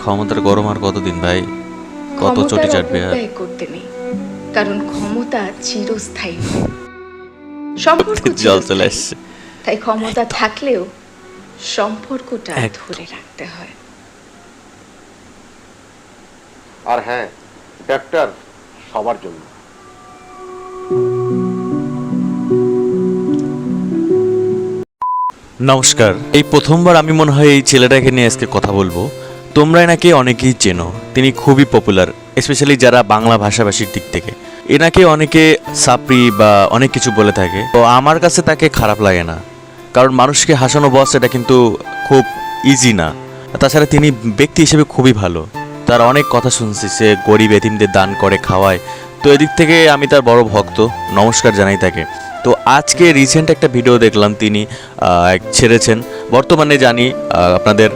ক্ষমতার গরম আর কতদিন ভাই, কত চটি চাটবে আর করতে নেই, কারণ ক্ষমতা চিরস্থায়ী নয়, সম্পর্ক জল চলে আসছে। তাই ক্ষমতা থাকলেও সম্পর্কটা ধরে রাখতে হয়। আর হ্যাঁ, ট্র্যাক্টর সবার জন্য। নমস্কার, এই প্রথমবার আমি মনে হয় এই ছেলেটাকে নিয়ে আজকে কথা বলবো। তোমরা এনাকে অনেকেই চেনো, তিনি খুবই পপুলার, স্পেশালি যারা বাংলা ভাষাভাষীর দিক থেকে। এনাকে অনেকে সাপ্রি বা অনেক কিছু বলে থাকে, তো আমার কাছে তাকে খারাপ লাগে না, কারণ মানুষকে হাসানো বস এটা কিন্তু খুব ইজি না। তাছাড়া তিনি ব্যক্তি হিসেবে খুবই ভালো, তার অনেক কথা শুনছি, সে গরিব এতিমদের দান করে, খাওয়ায়। তো এদিক থেকে আমি তার বড় ভক্ত, নমস্কার জানাই তাকে। তো আজকে রিসেন্ট একটা ভিডিও দেখলাম, তিনি ছেড়েছেন। বর্তমানে জানি আপনাদের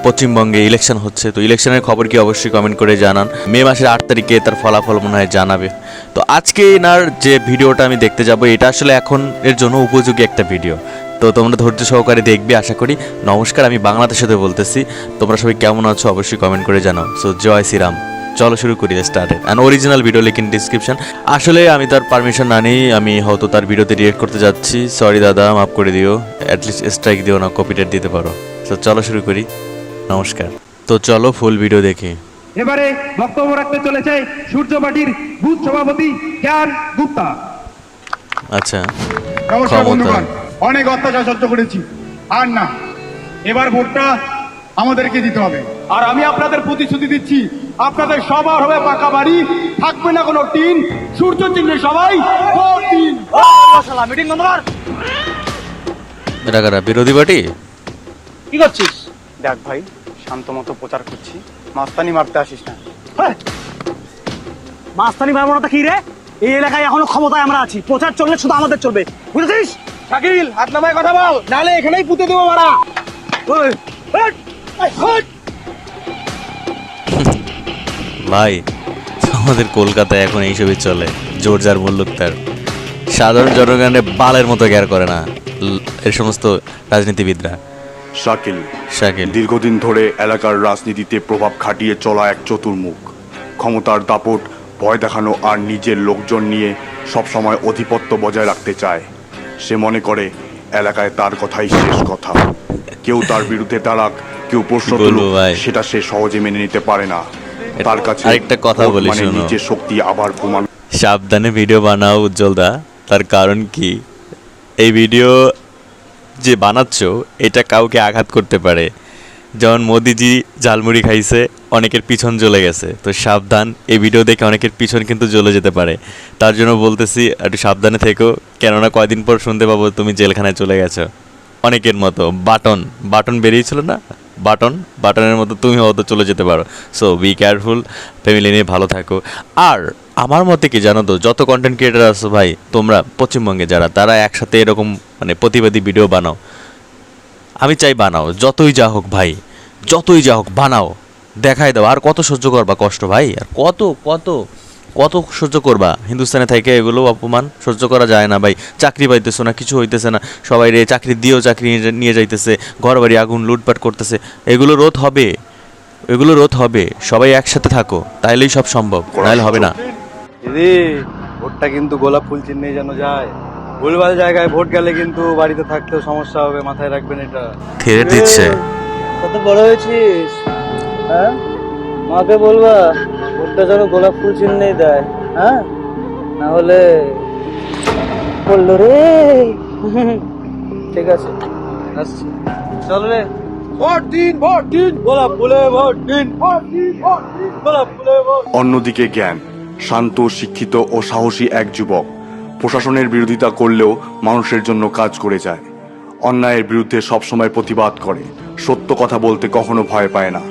পশ্চিমবঙ্গে ইলেকশন হচ্ছে, তো ইলেকশনের খবর কি অবশ্যই কমেন্ট করে জানান। মে মাসের 8 তারিখে তার ফলাফল মনে হয় জানাবে। তো আজকে এনার যে ভিডিওটা আমি দেখতে যাব, এটা আসলে এখন এর জন্য উপযোগী একটা ভিডিও, তো তোমরা ধৈর্য সহকারে দেখবে আশা করি। নমস্কার, আমি বাংলাদেশে বলতেছি, তোমরা সবাই কেমন আছো অবশ্যই কমেন্ট করে জানাও। সো জয় শ্রীরাম, চলো শুরু করি। Started and original video link in description. আসলে আমি তার পারমিশন না নিই আমি হয়তো তার ভিডিওতে রিয়েক্ট করতে যাচ্ছি, সরি দাদা, মাফ করে দিও। অ্যাটলিস্ট স্ট্রাইক দিও না, কপিরাইট দিতে পারো। তো চলো শুরু করি, নমস্কার। তো চলো ফুল ভিডিও দেখি। এবারে বক্তব্য রাখতে চলেছে সূর্য পার্টির বুথ সভাপতি জ্ঞান গুপ্তা। আচ্ছা, নমস্কার বন্ধুগণ, অনেক অত্যাচার সহ্য করেছি, আর না, এবার ভোটটা আমাদেরকে দিতে হবে। আর আমি আপনাদের প্রতিশ্রুতি দিচ্ছি, আপনাদের সবার হবে পাকা বাড়ি, থাকবে না কোনো টিন, সূর্য চিহ্নে সবাই ভোট দিন। মিটিং নম্বর এটা কারা, বিরোধী পার্টি? কি করছিস? দেখ ভাই, শান্ত মতো প্রচার করছি, মাস্তানি মারতে আসিস না। মাস্তানি মারবো না কি রে? এই এলাকায় এখনো ক্ষমতায় আমরা আছি, প্রচার চললে শুধু আমাদের চলবে, বুঝেছিস? শাকিল, হাত নামায় কথা বল, নালে এখানেই পুঁতে দেবো মারা। ভাই, আমাদের কলকাতায় এখন এইসবই চলে, জোর যার মূল্য তার। সাধারণ জনগণের বালের মতো কেয়ার করে না এর সমস্ত রাজনীতিবিদরা। শাকিল দীর্ঘদিন ধরে এলাকার রাজনীতিতে প্রভাব খাটিয়ে চলা এক চতুর্মুখ, ক্ষমতার দাপট, ভয় দেখানো আর নিজের লোকজন নিয়ে সবসময় আধিপত্য বজায় রাখতে চায়। সে মনে করে এলাকায় তার কথাই শেষ কথা, কেউ তার বিরুদ্ধে দাঁড়াক, কেউ প্রশ্ন তুলুক, সেটা সে সহজে মেনে নিতে পারে না। তার কাছে আরেকটা কথা বলি, মানে নিজের শক্তি আবার প্রমাণ। সাবধানে ভিডিও বানাও উজ্জ্বলদা, তার কারণ কি, এই ভিডিও যে বানাচ্ছ এটা কাউকে আঘাত করতে পারে। যেমন মোদিজি ঝালমুড়ি খাইছে, অনেকের পিছন জ্বলে গেছে, তো সাবধান, এই ভিডিও দেখে অনেকের পিছন কিন্তু জ্বলে যেতে পারে। তার জন্য বলতেছি একটু সাবধানে থেকো, কেননা কয়দিন পর শুনতে পাবো তুমি জেলখানায় চলে গেছো অনেকের মতো। বাটন বেরিয়েছিল না, বাটনের মতো তুমি হয়তো চলে যেতে পারো। সো বি কেয়ারফুল, ফ্যামিলি নিয়ে ভালো থাকো। আর আমার মতে কি জানো তো, যত কন্টেন্ট ক্রিয়েটার আছো ভাই, তোমরা পশ্চিমবঙ্গে যারা, তারা একসাথে এরকম মানে প্রতিবাদী ভিডিও বানাও। আমি চাই বানাও, যতই যা হোক ভাই, যতই যা হোক বানাও, দেখাই দাও। আর কত সহ্য করবা কষ্ট ভাই, আর কত কত কত সহ্য করবা? হিন্দুস্তানে থেকে এগুলো অপমান সহ্য করা যায় না ভাই। চাকরি পাইতেছো না, কিছু হইতেছে না, সবাই রে চাকরি দিয়েও চাকরি নিয়ে যাইতেছে, ঘর বাড়ি আগুন লুটপাট করতেছে। এগুলো রোধ হবে, সবাই একসাথে থাকো, তাইলেই সব সম্ভব, নাহলে হবে না। দিদি, ভোটটা কিন্তু গোলাপ ফুল চিহ্নে যেন যায়, ভুলভাল জায়গায় ভোট গেলে কিন্তু বাড়িতে থাকতেও সমস্যা হবে, মাথায় রাখবেন এটা। থ্রেট দিচ্ছে। কত বড় হয়েছিস, হ্যাঁ? মাকে বলবা ভোটটা যেন গোলাপ ফুল চিহ্নেই দেয়, হ্যাঁ? না হলে বললো রে। ঠিক আছে, আসছি, চল রে। ভোট দিন, ভোট দিন, গোলাপ ফুলে ভোট দিন, ভোট দিন, ভোট দিন, গোলাপ ফুলে ভোট। অন্যদিকে জ্ঞান শান্ত, শিক্ষিত ও সাহসী এক যুবক, প্রশাসনের বিরোধিতা করলেও মানুষের জন্য কাজ করে যায়। অন্যায়ের বিরুদ্ধে সবসময় প্রতিবাদ করে, সত্য কথা বলতে কখনো ভয় পায় না।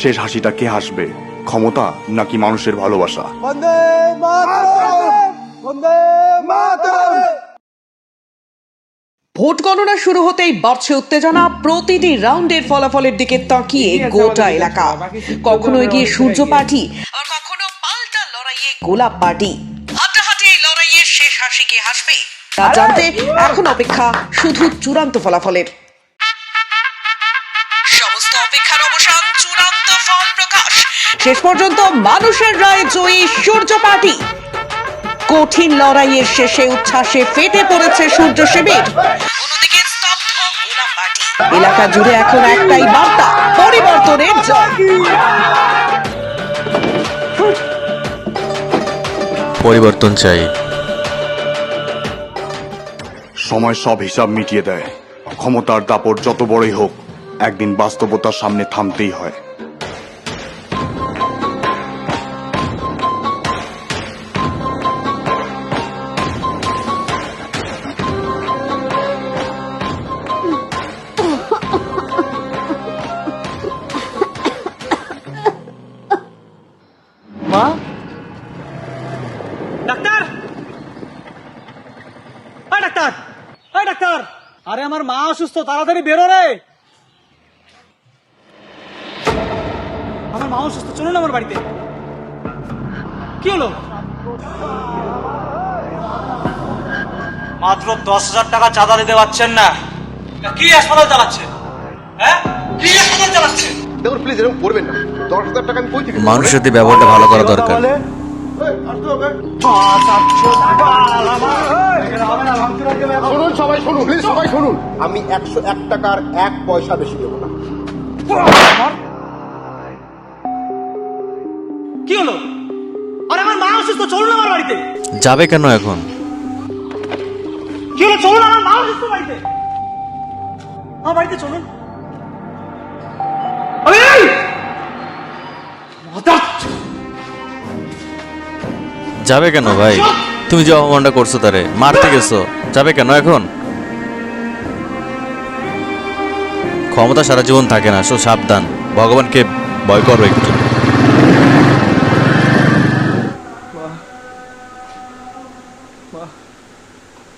শেষ হাসিটা কে হাসবে, ক্ষমতা নাকি মানুষের ভালোবাসা? বন্দে মাতরম, বন্দে মাতরম। ভোট গণনা শুরু হতেই বাড়ছে উত্তেজনা, প্রতিটি রাউন্ডের ফলাফলের দিকে তাকিয়ে গোটা এলাকা। কখনো এগিয়ে সূর্য পার্টি, আর কখনো পাল্টা লড়াইয়ে গোলাপ পার্টি। হাড্ডাহাড্ডি এই লড়াইয়ে শেষ হাসি কে হাসবে তা জানতে এখন অপেক্ষা শুধু চূড়ান্ত ফলাফলের। অপেক্ষার অবসান, চূড়ান্ত ফল প্রকাশ। শেষ পর্যন্ত মানুষের রায় জয়ী সূর্য পার্টি। কঠিন লড়াইয়ের শেষে উচ্ছ্বাসে ফেটে পড়েছে সূর্য শিবির। অন্যদিকে স্তব্ধ গোলাপ পার্টি। এলাকা জুড়ে এখন একটাই বার্তা, পরিবর্তনের জয়। পরিবর্তন চাই। সময় সব হিসাব মিটিয়ে দেয়। ক্ষমতার দাপট যত বড়ই হোক, একদিন বাস্তবতার সামনে থামতেই হয়। মা, ডাক্তার, ওই ডাক্তার, ওই ডাক্তার, আরে আমার মা অসুস্থ, তাড়াতাড়ি বেরো রে। আমার মা অসুস্থ, চলুন আমার বাড়িতে। কি হলো? মাত্র 10,000 টাকা চাঁদা দিতে পারছেন না, কি হাসপাতাল চালাচ্ছেন? হ্যাঁ, কি হাসপাতাল চালাচ্ছেন? দেখুন প্লিজ এরকম করবেন না, 10,000 টাকা আমি কই থেকে মানুষের সাথে ব্যবহারটা ভালো করা দরকার। শুনুন সবাই শুনুন, প্লিজ সবাই শুনুন, আমি 101 টাকার 1 পয়সা বেশি দেবো না। কি হলো? আরে আমার মা অসুস্থ, চলুন আমার বাড়িতে। যাবে কেন এখন? কি হলো? চলুন আমার মা অসুস্থ, বাড়িতে, আমার বাড়িতে চলুন। যাবে কেন ভাই? তুমি যে অপমানটা করছো তারে, মারতে গেছো, যাবে কেন এখন? ক্ষমতা সারা জীবন থাকে না, সো সাবধান, ভগবানকে ভয় করো একটু।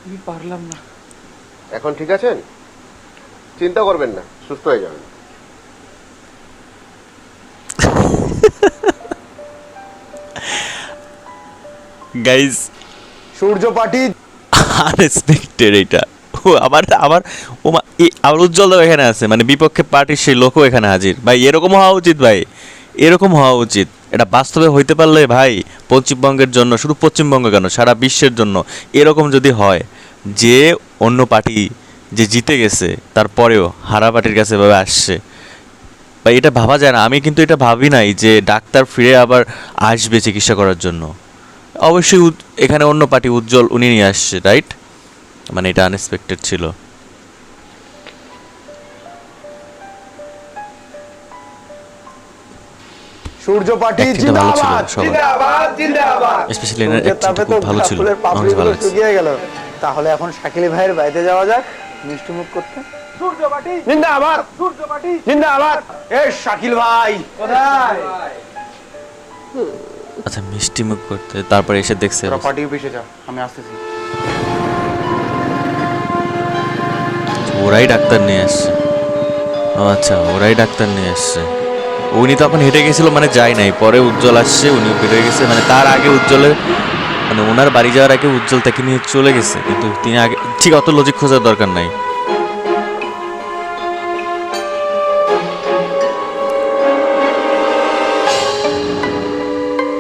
আমি পারলাম না। এখন ঠিক আছেন? চিন্তা করবেন না, সুস্থ হয়ে যাবেন। গাইস, সূর্য পার্টি আনএক্সপেক্টেড এটা। ও আমার উজ্জ্বল এখানে আছে, মানে বিপক্ষে পার্টির সেই লোকও এখানে হাজির। ভাই এরকম হওয়া উচিত, ভাই এরকম হওয়া উচিত। এটা বাস্তবে হইতে পারলে ভাই পশ্চিমবঙ্গের জন্য, শুধু পশ্চিমবঙ্গ কেন সারা বিশ্বের জন্য এরকম যদি হয় যে অন্য পার্টি যে জিতে গেছে তারপরেও হারা পার্টির কাছে এভাবে আসছে, ভাই এটা ভাবা যায় না। আমি কিন্তু এটা ভাবি নাই যে ডাক্তার ফিরে আবার আসবে চিকিৎসা করার জন্য। অবশ্যই এখানে অন্য পার্টি উজ্জ্বল উনি নিয়ে আসছে, রাইট? মানে এটা আনএক্সপেক্টেড ছিল। সূর্য পার্টি অ্যাক্টিংটা ভালো ছিল সবার, স্পেশালি এনার অ্যাক্টিংটা খুব ভালো ছিল, আমার কাছে ভালো লাগছে। গেল। তাহলে এখন শাকিল ভাইয়ের বাড়িতে যাওয়া যাক মিষ্টি মুখ করতে। সূর্য পার্টি জিন্দাবাদ, সূর্য পার্টি জিন্দাবাদ। এ শাকিল ভাই কোথায়? আচ্ছা, মিষ্টি মুখ করতে, তারপরে এসে দেখছে পার্টি অফিসে যা, আমি আসতেছি। ওরাই ডাক্তার নিয়ে আসছে। ও আচ্ছা, ওরাই ডাক্তার নিয়ে আসছে। উনি তখন হেঁটে গেছিল, মানে যায় নাই, পরে উজ্জ্বল আসছে, উনি বের হয়ে গেছে। মানে তার আগে উজ্জ্বলের, মানে ওনার বাড়ি যাওয়ার আগে উজ্জ্বল তাকে নিয়ে চলে গেছে, কিন্তু তিনি আগে, ঠিক অত লজিক খোঁজার দরকার নাই।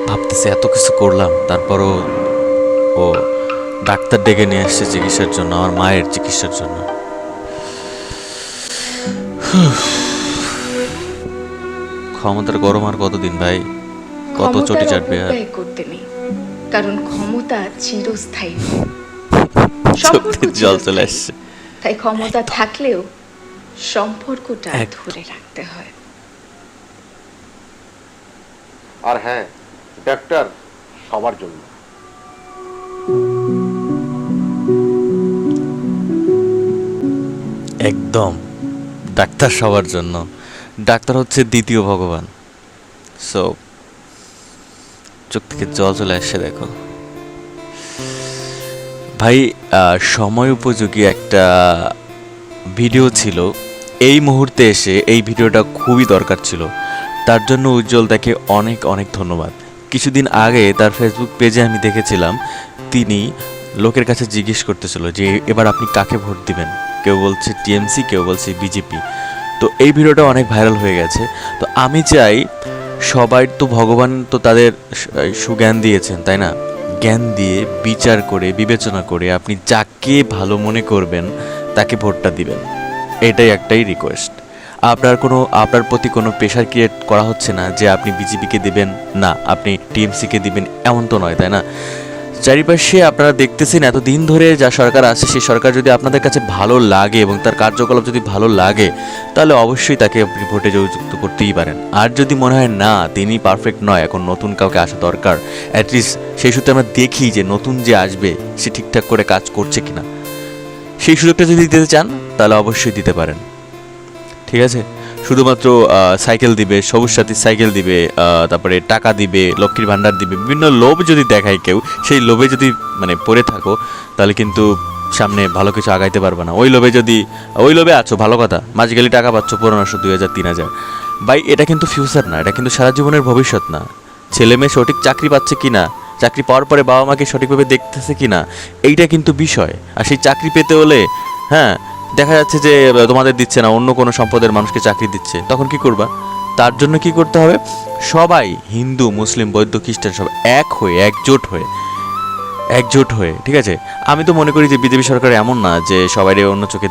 ভাবতেছে এত কিছু করলাম, তারপরও ও ডাক্তার ডেকে নিয়ে আসছে চিকিৎসার জন্য, আমার মায়ের চিকিৎসার জন্য। ক্ষমতার গরম আর কতদিন ভাই, কত চটি চাটবে আর। ক্ষমতার করতে নেই, কারণ ক্ষমতা চিরস্থায়ী, চোখে জল চলে আসছে। তাই ক্ষমতা থাকলেও সম্পর্কটা ধরে রাখতে হয়। আর হ্যাঁ, ডাক্তার সবার জন্য। একদম, ডাক্তার সবার জন্য। ডাক্তার হচ্ছে দ্বিতীয় ভগবান। সো চোখ থেকে জল চলে আসছে, দেখো ভাই। সময় উপযোগী একটা ভিডিও ছিল, এই মুহূর্তে এসে এই ভিডিওটা খুবই দরকার ছিল। তার জন্য উজ্জ্বল তাকে অনেক অনেক ধন্যবাদ। কিছুদিন আগে তার ফেসবুক পেজে আমি দেখেছিলাম, তিনি লোকের কাছে জিজ্ঞেস করতেছিল যে এবার আপনি কাকে ভোট দিবেন। কেউ বলছে টিএমসি, কেউ বলছে বিজেপি। তো এই ভিডিওটা অনেক ভাইরাল হয়ে গেছে। তো আমি চাই সবাই তো ভগবান তো তাদের সুজ্ঞান দিয়েছেন, তাই না? জ্ঞান দিয়ে বিচার করে বিবেচনা করে আপনি যাকে ভালো মনে করবেন তাকে ভোটটা দিবেন, এটাই একটাই রিকোয়েস্ট। আপনার প্রতি কোনো প্রেশার ক্রিয়েট করা হচ্ছে না যে আপনি বিজেপিকে দিবেন না, আপনি টিএমসিকে দিবেন, এমন তো নয়, তাই না? চারিপাশে আপনারা দেখতেছেন এতদিন ধরে যা সরকার আছে, সেই সরকার যদি আপনাদের কাছে ভালো লাগে এবং তার কার্যকলাপ যদি ভালো লাগে, তাহলে অবশ্যই তাকে আপনি ভোটে জয়যুক্ত করতেই পারেন। আর যদি মনে হয় না তিনি পারফেক্ট নয়, এখন নতুন কাউকে আসা দরকার, অ্যাটলিস্ট সেই সূত্রে আমরা দেখি যে নতুন যে আসবে সে ঠিকঠাক করে কাজ করছে কিনা, সেই সুযোগটা যদি দিতে চান তাহলে অবশ্যই দিতে পারেন। ঠিক আছে? শুধুমাত্র সাইকেল দিবে, সবুজ সাথী সাইকেল দিবে, তারপরে টাকা দিবে, লক্ষ্মীর ভাণ্ডার দিবে, বিভিন্ন লোভ যদি দেখায় কেউ, সেই লোভে যদি মানে পড়ে থাকো, তাহলে কিন্তু সামনে ভালো কিছু আগাইতে পারবে না। ওই লোভে আছো, ভালো কথা, মাঝখালি টাকা পাচ্ছ 1500, 2000, 3000, ভাই এটা কিন্তু ফিউচার না, এটা কিন্তু সারা জীবনের ভবিষ্যৎ না। ছেলে মেয়ে সঠিক চাকরি পাচ্ছে কিনা, চাকরি পাওয়ার পরে বাবা মাকে সঠিকভাবে দেখতেছে কিনা, এইটা কিন্তু বিষয়। আর সেই চাকরি পেতে হলে হ্যাঁ দেখা যাচ্ছে যে তোমাদের দিচ্ছে না, অন্য কোনো সম্প্রদায়ের মানুষকে চাকরি দিচ্ছে, তখন কি করবা? তার জন্য কি করতে হবে? সবাই হিন্দু, মুসলিম, বৌদ্ধ, খ্রিস্টান সব এক হয়ে একজোট হয়ে, ঠিক আছে? আমি তো মনে করি যে বিজেপি সরকার এমন না যে সবাই অন্য চোখে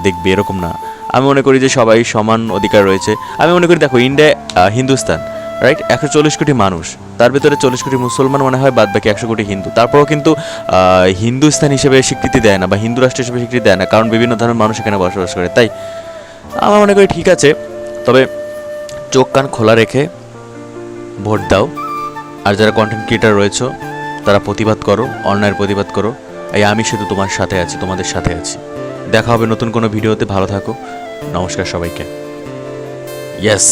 দেখবে, এরকম না। আমি মনে করি যে সবাই সমান অধিকার রয়েছে। আমি মনে করি দেখো, ইন্ডিয়া, হিন্দুস্তান, রাইট, 140 কোটি মানুষ, তার ভিতরে 40 কোটি মুসলমান মনে হয়, বাদ বাকি 100 কোটি হিন্দু। তারপরেও কিন্তু হিন্দুস্তান হিসেবে স্বীকৃতি দেয় না, বা হিন্দু রাষ্ট্র হিসেবে স্বীকৃতি দেয় না, কারণ বিভিন্ন ধরনের মানুষ এখানে বসবাস করে। তাই আমার মনে করি ঠিক আছে, তবে চোখ কান খোলা রেখে ভোট দাও। আর যারা কন্টেন্ট ক্রিয়েটার রয়েছে তারা প্রতিবাদ করো, অন্যায়ের প্রতিবাদ করো। আমি শুধু তোমার সাথে আছি, তোমাদের সাথে আছি। দেখা হবে নতুন কোনো ভিডিওতে। ভালো থাকো, নমস্কার সবাইকে। ইয়েস।